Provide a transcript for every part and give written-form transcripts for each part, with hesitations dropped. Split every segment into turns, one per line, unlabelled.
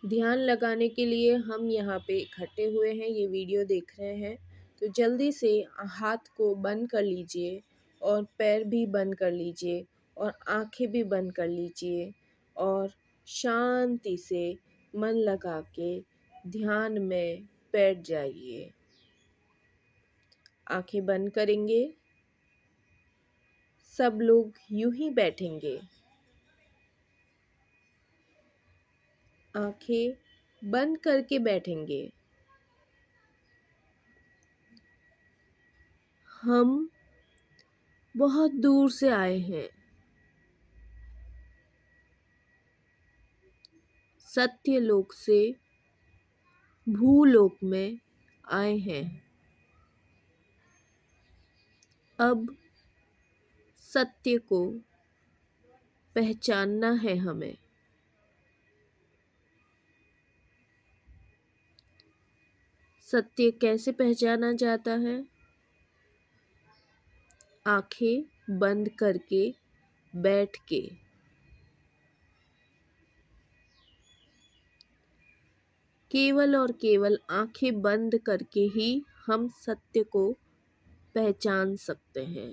ध्यान लगाने के लिए हम यहाँ पे इकट्ठे हुए हैं, ये वीडियो देख रहे हैं। तो जल्दी से हाथ को बंद कर लीजिए और पैर भी बंद कर लीजिए और आंखें भी बंद कर लीजिए और शांति से मन लगा के ध्यान में बैठ जाइए। आंखें बंद करेंगे, सब लोग यूं ही बैठेंगे। आंखें बंद करके बैठेंगे। हम बहुत दूर से आए हैं, सत्यलोक से भूलोक में आए हैं। अब सत्य को पहचानना है हमें। सत्य कैसे पहचाना जाता है? आंखें बंद करके बैठ के। केवल और केवल आंखें बंद करके ही हम सत्य को पहचान सकते हैं।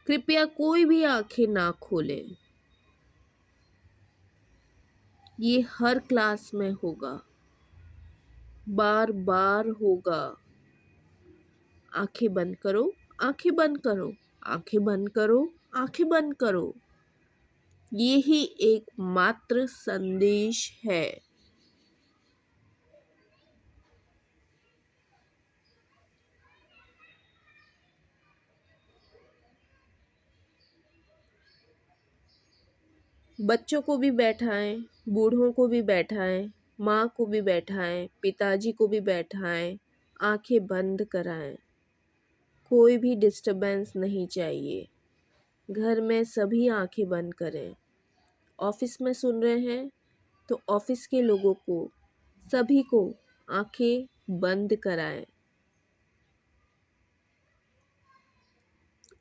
कृपया कोई भी आंखें ना खोलें। ये हर क्लास में होगा, बार बार होगा। आंखें बंद करो, आंखें बंद करो, आंखें बंद करो, आंखें बंद करो। ये ही एकमात्र संदेश है। बच्चों को भी बैठाएं, बूढ़ों को भी बैठाएं, माँ को भी बैठाएं, पिताजी को भी बैठाएं, आंखें बंद कराएं। कोई भी डिस्टरबेंस नहीं चाहिए। घर में सभी आंखें बंद करें। ऑफिस में सुन रहे हैं तो ऑफिस के लोगों को, सभी को आंखें बंद कराएं।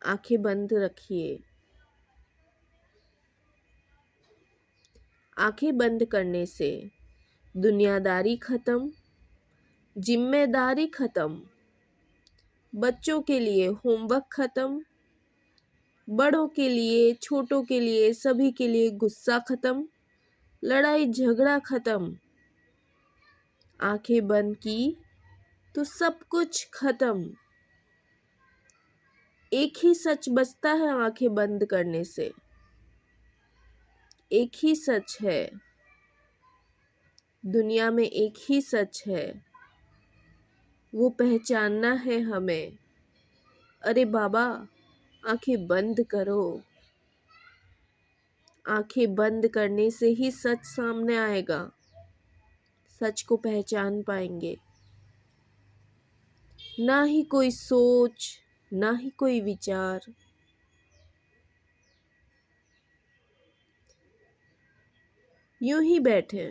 आंखें बंद रखिए। आंखें बंद करने से दुनियादारी खत्म, जिम्मेदारी खत्म, बच्चों के लिए होमवर्क खत्म, बड़ों के लिए, छोटों के लिए, सभी के लिए गुस्सा खत्म, लड़ाई झगड़ा खत्म। आंखें बंद की तो सब कुछ खत्म। एक ही सच बचता है आंखें बंद करने से। एक ही सच है, दुनिया में एक ही सच है, वो पहचानना है हमें। अरे बाबा, आंखें बंद करो। आंखें बंद करने से ही सच सामने आएगा, सच को पहचान पाएंगे। ना ही कोई सोच, ना ही कोई विचार। यूं ही बैठे,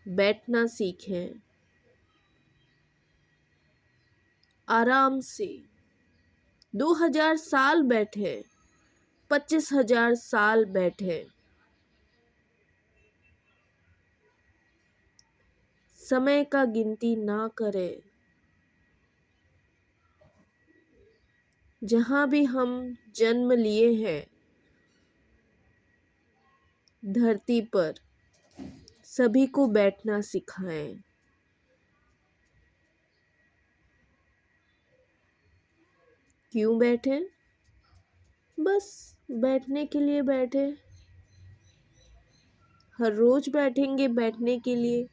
बैठना सीखें आराम से। 2000 साल बैठे, 25,000 साल बैठे, समय का गिनती ना करें। जहां भी हम जन्म लिए हैं धरती पर, सभी को बैठना सिखाएं। क्यों बैठे? बस बैठने के लिए बैठे। हर रोज बैठेंगे बैठने के लिए।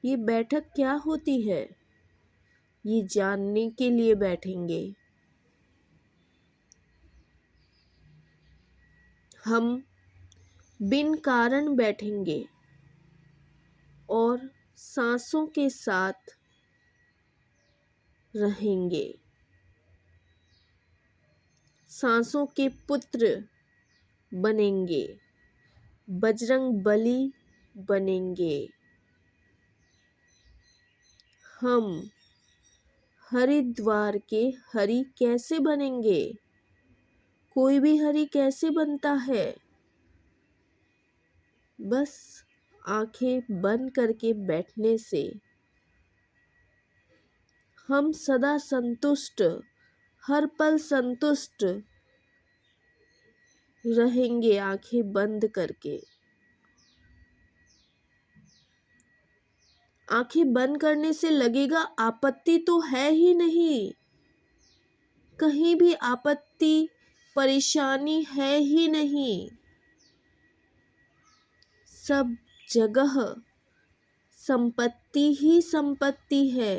ये बैठक क्या होती है, ये जानने के लिए बैठेंगे। हम बिन कारण बैठेंगे और सांसों के साथ रहेंगे। सांसों के पुत्र बनेंगे, बजरंग बली बनेंगे। हम हरिद्वार के हरि कैसे बनेंगे? कोई भी हरी कैसे बनता है? बस आंखें बंद करके बैठने से हम सदा संतुष्ट, हर पल संतुष्ट रहेंगे आंखें बंद करके। आंखें बंद करने से लगेगा आपत्ति तो है ही नहीं, कहीं भी आपत्ति परेशानी है ही नहीं, सब जगह संपत्ति ही संपत्ति है।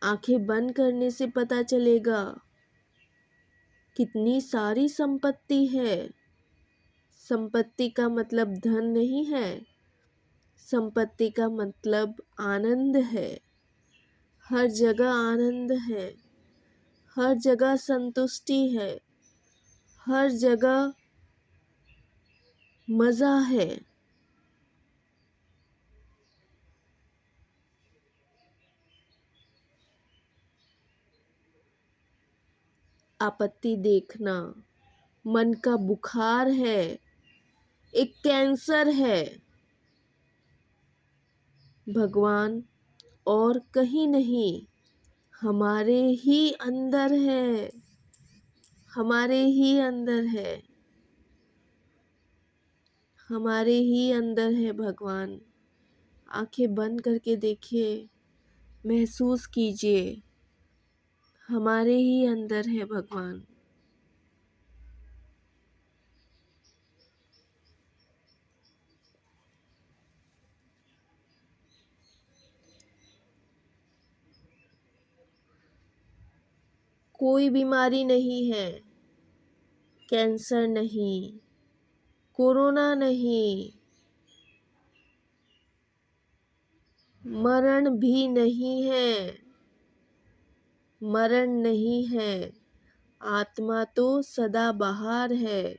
आंखें बंद करने से पता चलेगा कितनी सारी संपत्ति है। संपत्ति का मतलब धन नहीं है, संपत्ति का मतलब आनंद है। हर जगह आनंद है, हर जगह संतुष्टि है, हर जगह मजा है। आपत्ति देखना मन का बुखार है, एक कैंसर है। भगवान और कहीं नहीं, हमारे ही अंदर है, हमारे ही अंदर है, हमारे ही अंदर है भगवान। आंखें बंद करके देखिए, महसूस कीजिए, हमारे ही अंदर है भगवान। कोई बीमारी नहीं है, कैंसर नहीं, कोरोना नहीं, मरण भी नहीं है, मरण नहीं है। आत्मा तो सदा बहार है,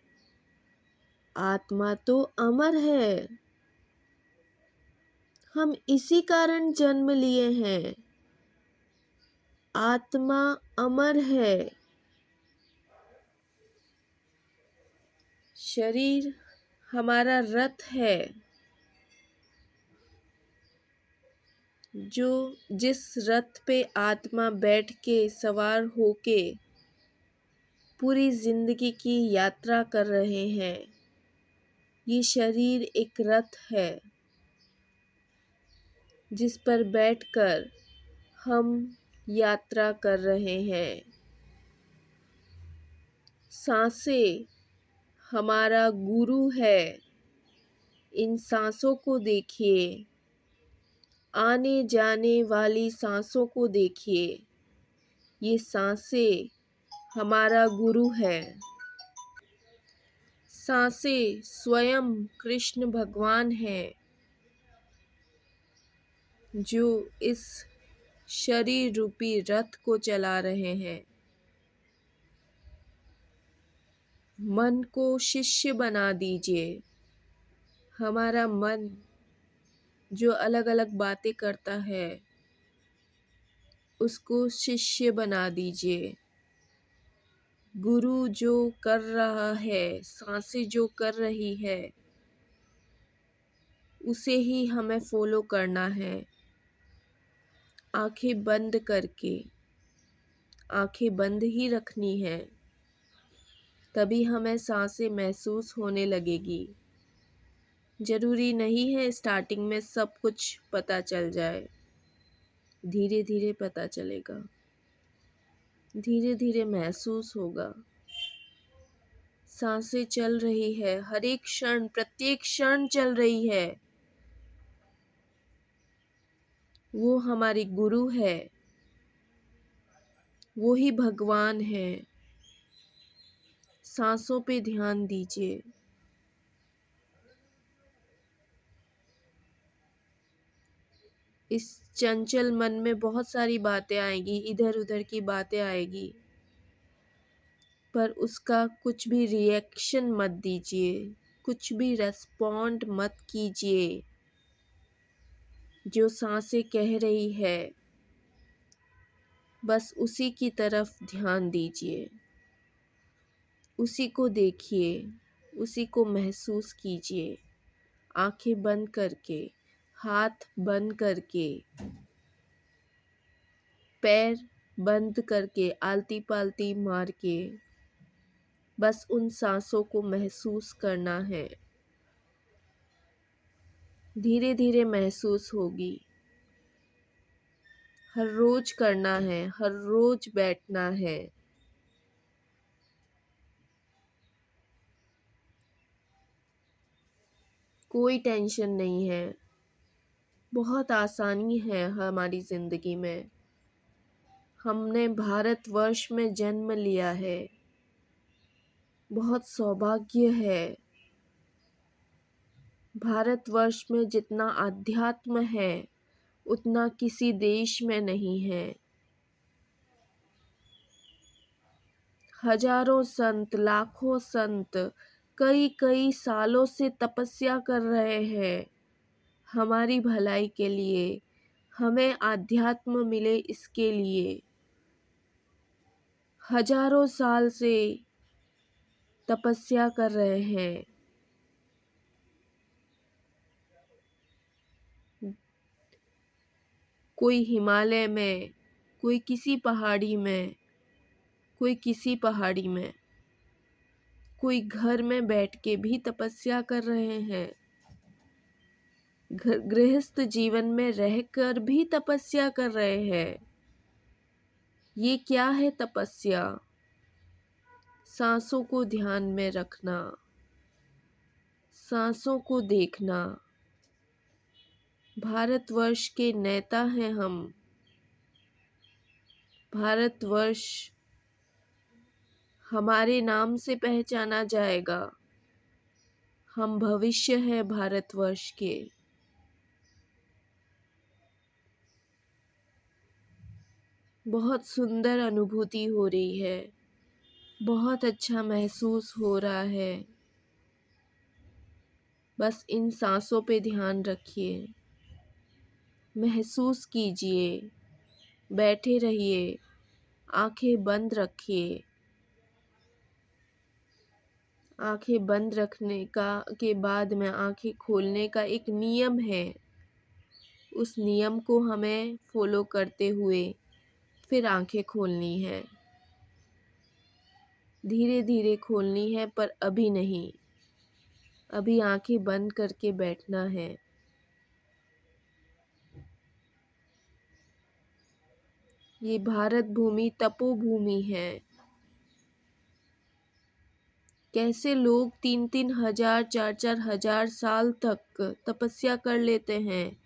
आत्मा तो अमर है। हम इसी कारण जन्म लिए हैं। आत्मा अमर है। शरीर हमारा रथ है, जो जिस रथ पे आत्मा बैठ के सवार होके पूरी जिंदगी की यात्रा कर रहे हैं। ये शरीर एक रथ है जिस पर बैठकर हम यात्रा कर रहे हैं। सांसें हमारा गुरु है। इन सांसों को देखिए, आने जाने वाली सांसों को देखिए। ये सांसें हमारा गुरु है। सांसें स्वयं कृष्ण भगवान हैं, जो इस शरीर रूपी रथ को चला रहे हैं। मन को शिष्य बना दीजिए। हमारा मन जो अलग अलग बातें करता है, उसको शिष्य बना दीजिए। गुरु जो कर रहा है, सांसें जो कर रही है, उसे ही हमें फॉलो करना है। आंखें बंद करके, आंखें बंद ही रखनी है, तभी हमें सांसें महसूस होने लगेगी। जरूरी नहीं है स्टार्टिंग में सब कुछ पता चल जाए, धीरे धीरे पता चलेगा, धीरे धीरे महसूस होगा। सांसें चल रही है, हर एक क्षण प्रत्येक क्षण चल रही है। वो हमारी गुरु है, वो ही भगवान है। सांसों पे ध्यान दीजिए। इस चंचल मन में बहुत सारी बातें आएगी, इधर उधर की बातें आएगी, पर उसका कुछ भी रिएक्शन मत दीजिए, कुछ भी रेस्पॉन्ड मत कीजिए। जो सांसें कह रही है, बस उसी की तरफ ध्यान दीजिए। उसी को देखिए, उसी को महसूस कीजिए, आंखें बंद करके, हाथ बंद करके, पैर बंद करके, आलती पालती मार के, बस उन सांसों को महसूस करना है। धीरे धीरे महसूस होगी। हर रोज करना है, हर रोज बैठना है। कोई टेंशन नहीं है। बहुत आसानी है हमारी ज़िंदगी में। हमने भारतवर्ष में जन्म लिया है। बहुत सौभाग्य है। भारतवर्ष में जितना आध्यात्म है उतना किसी देश में नहीं है। हजारों संत, लाखों संत कई कई सालों से तपस्या कर रहे हैं हमारी भलाई के लिए, हमें आध्यात्म मिले इसके लिए। हजारों साल से तपस्या कर रहे हैं। कोई हिमालय में, कोई किसी पहाड़ी में, कोई किसी पहाड़ी में, कोई घर में बैठ के भी तपस्या कर रहे हैं। गृहस्थ जीवन में रहकर भी तपस्या कर रहे हैं। ये क्या है तपस्या? सांसों को ध्यान में रखना, सांसों को देखना। भारतवर्ष के नेता हैं हम। भारतवर्ष हमारे नाम से पहचाना जाएगा। हम भविष्य है भारतवर्ष के। बहुत सुंदर अनुभूति हो रही है। बहुत अच्छा महसूस हो रहा है। बस इन सांसों पे ध्यान रखिए, महसूस कीजिए, बैठे रहिए, आंखें बंद रखिए। आंखें बंद रखने का के बाद में आंखें खोलने का एक नियम है। उस नियम को हमें फॉलो करते हुए फिर आंखें खोलनी है। धीरे धीरे खोलनी है, पर अभी नहीं। अभी आंखें बंद करके बैठना है। ये भारत भूमि तपोभूमि है। कैसे लोग 3-3 हजार, 4-4 हजार साल तक तपस्या कर लेते हैं,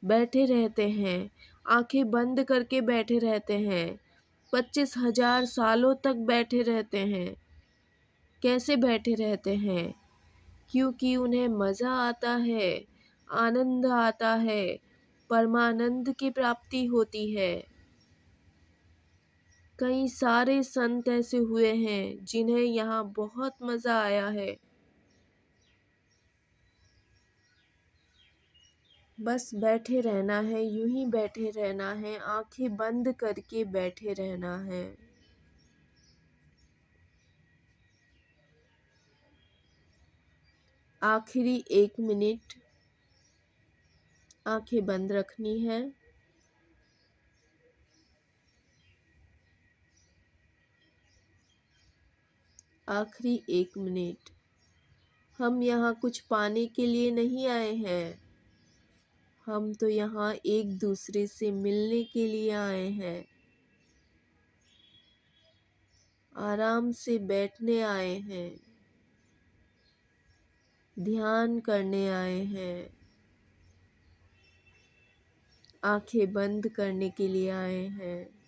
बैठे रहते हैं, आंखें बंद करके बैठे रहते हैं, 25,000 सालों तक बैठे रहते हैं। कैसे बैठे रहते हैं? क्योंकि उन्हें मज़ा आता है, आनंद आता है, परमानंद की प्राप्ति होती है। कई सारे संत ऐसे हुए हैं जिन्हें यहाँ बहुत मज़ा आया है। बस बैठे रहना है, यूं ही बैठे रहना है, आंखें बंद करके बैठे रहना है। आखिरी 1 मिनट आंखें बंद रखनी है। आखिरी 1 मिनट। हम यहाँ कुछ पाने के लिए नहीं आए हैं। हम तो यहाँ एक दूसरे से मिलने के लिए आए हैं। आराम से बैठने आए हैं। ध्यान करने आए हैं। आंखें बंद करने के लिए आए हैं।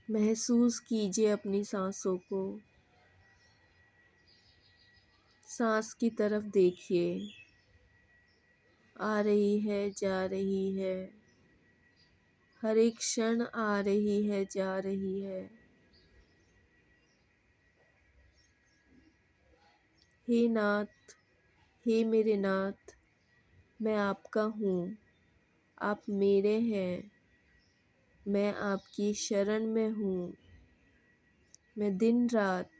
महसूस कीजिए अपनी सांसों को। सांस की तरफ देखिए। आ रही है, जा रही है। हर एक क्षण आ रही है, जा रही है। हे नाथ, हे मेरे नाथ, मैं आपका हूँ। आप मेरे हैं। मैं आपकी शरण में हूँ। मैं दिन रात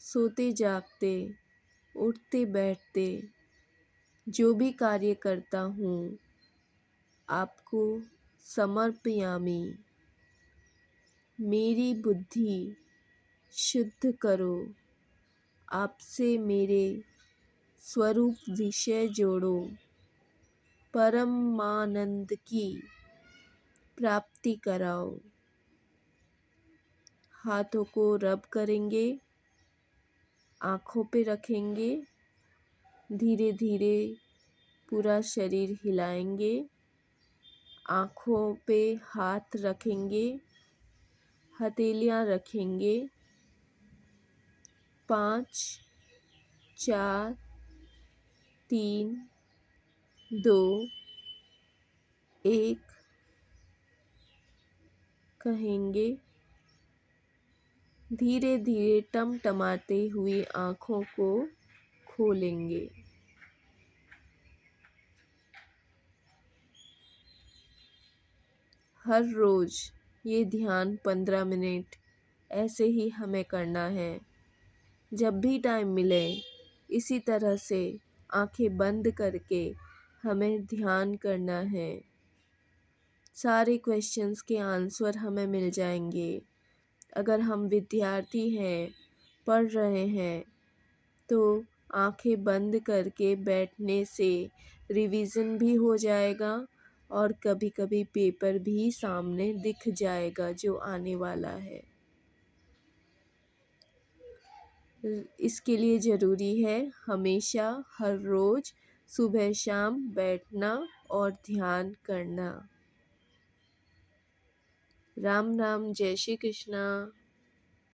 सोते जागते, उठते बैठते जो भी कार्य करता हूँ आपको समर्पयामि। मेरी बुद्धि शुद्ध करो, आपसे मेरे स्वरूप विषय जोड़ो, परमानंद की प्राप्ति कराओ। हाथों को रब करेंगे, आँखों पे रखेंगे, धीरे धीरे पूरा शरीर हिलाएंगे, आँखों पे हाथ रखेंगे, हथेलियाँ रखेंगे। 5 4 3 2 1 कहेंगे। धीरे धीरे टमटमाते हुए आँखों को खोलेंगे। हर रोज़ ये ध्यान 15 मिनट ऐसे ही हमें करना है। जब भी टाइम मिले इसी तरह से आंखें बंद करके हमें ध्यान करना है। सारे क्वेश्चंस के आंसर हमें मिल जाएंगे। अगर हम विद्यार्थी हैं, पढ़ रहे हैं, तो आंखें बंद करके बैठने से रिवीजन भी हो जाएगा और कभी कभी पेपर भी सामने दिख जाएगा जो आने वाला है। इसके लिए ज़रूरी है हमेशा हर रोज़ सुबह शाम बैठना और ध्यान करना। राम राम, जय श्री कृष्णा।